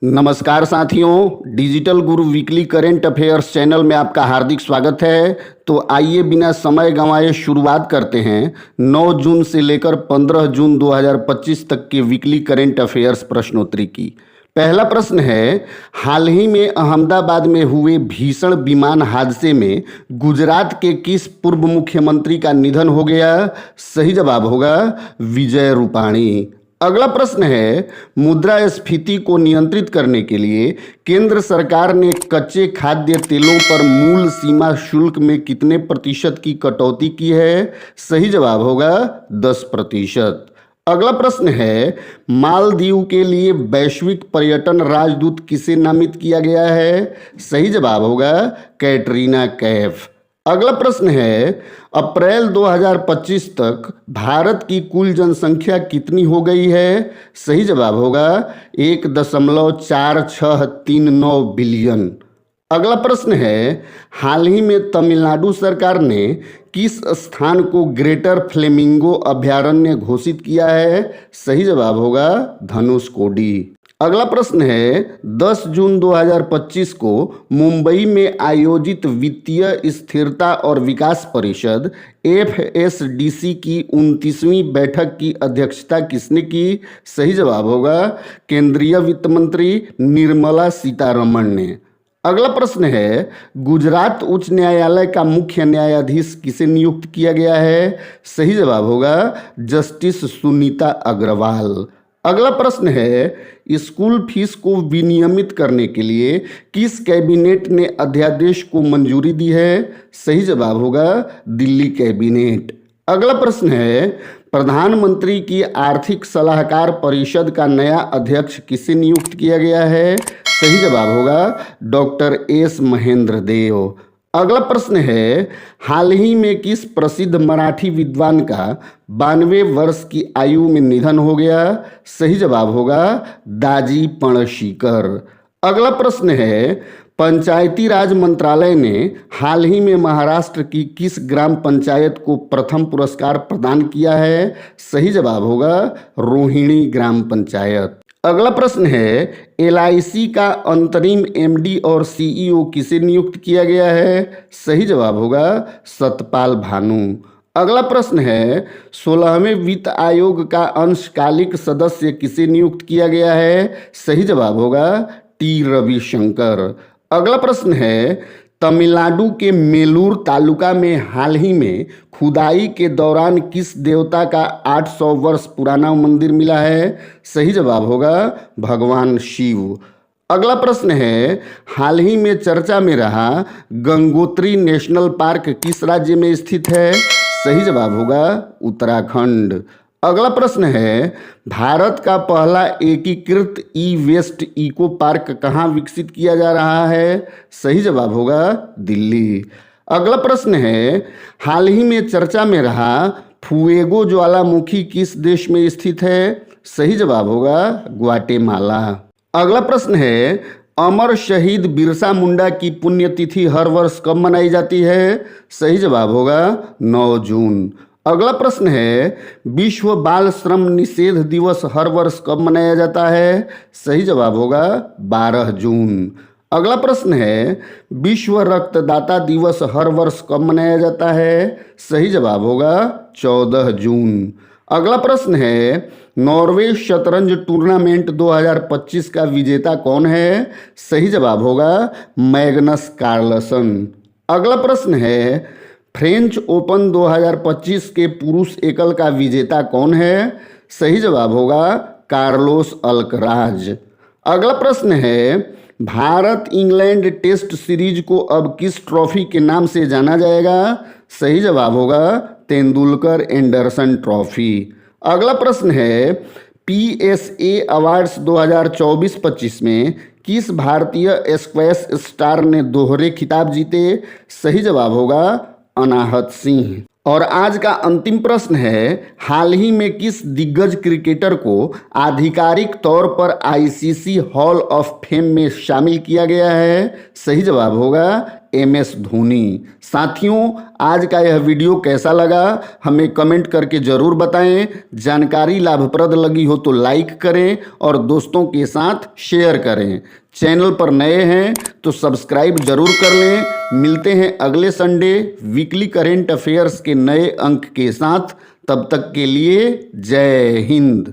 नमस्कार साथियों, डिजिटल गुरु weekly current affairs channel में आपका हार्दिक स्वागत है। तो आइए बिना समय गंवाए शुरुआत करते हैं 9 जून से लेकर 15 जून 2025 तक के वीकली करंट अफेयर्स प्रश्नोत्तरी की। पहला प्रश्न है, हाल ही में अहमदाबाद में हुए भीषण विमान हादसे में गुजरात के किस पूर्व मुख्यमंत्री का निधन हो गया? सही जवाब होगा विजय रूपाणी। अगला प्रश्न है, मुद्रास्फीति को नियंत्रित करने के लिए केंद्र सरकार ने कच्चे खाद्य तेलों पर मूल सीमा शुल्क में कितने प्रतिशत की कटौती की है? सही जवाब होगा 10%। अगला प्रश्न है, मालदीव के लिए वैश्विक पर्यटन राजदूत किसे नामित किया गया है? सही जवाब होगा कैटरीना कैफ। अगला प्रश्न है, अप्रैल 2025 तक भारत की कुल जनसंख्या कितनी हो गई है? सही जवाब होगा 1.4639 बिलियन। अगला प्रश्न है, हाल ही में तमिलनाडु सरकार ने किस स्थान को ग्रेटर फ्लेमिंगो अभयारण्य घोषित किया है? सही जवाब होगा धनुषकोडी। अगला प्रश्न है, 10 जून 2025 को मुंबई में आयोजित वित्तीय स्थिरता और विकास परिषद FSDC की 29वीं बैठक की अध्यक्षता किसने की? सही जवाब होगा केंद्रीय वित्त मंत्री निर्मला सीतारमण ने। अगला प्रश्न है, गुजरात उच्च न्यायालय का मुख्य न्यायाधीश किसे नियुक्त किया गया है? सही जवाब होगा जस्टिस सुनीता अग्रवाल। अगला प्रश्न है, स्कूल फीस को विनियमित करने के लिए किस कैबिनेट ने अध्यादेश को मंजूरी दी है? सही जवाब होगा दिल्ली कैबिनेट। अगला प्रश्न है, प्रधानमंत्री की आर्थिक सलाहकार परिषद का नया अध्यक्ष किसे नियुक्त किया गया है? सही जवाब होगा डॉक्टर एस महेंद्र देव। अगला प्रश्न है, हाल ही में किस प्रसिद्ध मराठी विद्वान का 92 वर्ष की आयु में निधन हो गया? सही जवाब होगा दाजी पणशीकर। अगला प्रश्न है, पंचायती राज मंत्रालय ने हाल ही में महाराष्ट्र की किस ग्राम पंचायत को प्रथम पुरस्कार प्रदान किया है? सही जवाब होगा रोहिणी ग्राम पंचायत। अगला प्रश्न है, LIC का अंतरिम MD और CEO किसे नियुक्त किया गया है? सही जवाब होगा सतपाल भानु। अगला प्रश्न है, 16वें वित्त आयोग का अंशकालिक सदस्य किसे नियुक्त किया गया है? सही जवाब होगा T रविशंकर। अगला प्रश्न है, तमिलनाडु के मेलूर तालुका में हाल ही में खुदाई के दौरान किस देवता का 800 वर्ष पुराना मंदिर मिला है? सही जवाब होगा भगवान शिव। अगला प्रश्न है, हाल ही में चर्चा में रहा गंगोत्री नेशनल पार्क किस राज्य में स्थित है? सही जवाब होगा उत्तराखंड। अगला प्रश्न है, भारत का पहला एकीकृत ई-वेस्ट इको पार्क कहाँ विकसित किया जा रहा है? सही जवाब होगा दिल्ली। अगला प्रश्न है, हाल ही में चर्चा में रहा फुएगो ज्वालामुखी किस देश में स्थित है? सही जवाब होगा ग्वाटेमाला। अगला प्रश्न है, अमर शहीद बिरसा मुंडा की पुण्यतिथि हर वर्ष कब मनाई जाती है? सही जवाब होगा 9 जून। अगला प्रश्न है, विश्व बाल श्रम निषेध दिवस हर वर्ष कब मनाया जाता है? सही जवाब होगा 12 जून। अगला प्रश्न है, विश्व रक्तदाता दिवस हर वर्ष कब मनाया जाता है? सही जवाब होगा 14 जून। अगला प्रश्न है, नॉर्वे शतरंज टूर्नामेंट 2025 का विजेता कौन है? सही जवाब होगा मैग्नस कार्लसन। अगला प्रश्न है, फ्रेंच ओपन 2025 के पुरुष एकल का विजेता कौन है? सही जवाब होगा कार्लोस अल्कराज। अगला प्रश्न है, भारत इंग्लैंड टेस्ट सीरीज को अब किस ट्रॉफी के नाम से जाना जाएगा? सही जवाब होगा तेंदुलकर एंडरसन ट्रॉफी। अगला प्रश्न है, PSA अवार्ड्स 2024-25 में किस भारतीय स्क्वैश स्टार ने दोहरे खिताब जीते? सही जवाब होगा अनाहत सिंह। और आज का अंतिम प्रश्न है, हाल ही में किस दिग्गज क्रिकेटर को आधिकारिक तौर पर ICC हॉल ऑफ फेम में शामिल किया गया है? सही जवाब होगा MS धोनी। साथियों, आज का यह वीडियो कैसा लगा हमें कमेंट करके ज़रूर बताएं। जानकारी लाभप्रद लगी हो तो लाइक करें और दोस्तों के साथ शेयर करें। चैनल पर नए हैं तो सब्सक्राइब जरूर कर लें। मिलते हैं अगले संडे वीकली करेंट अफेयर्स के नए अंक के साथ। तब तक के लिए जय हिंद।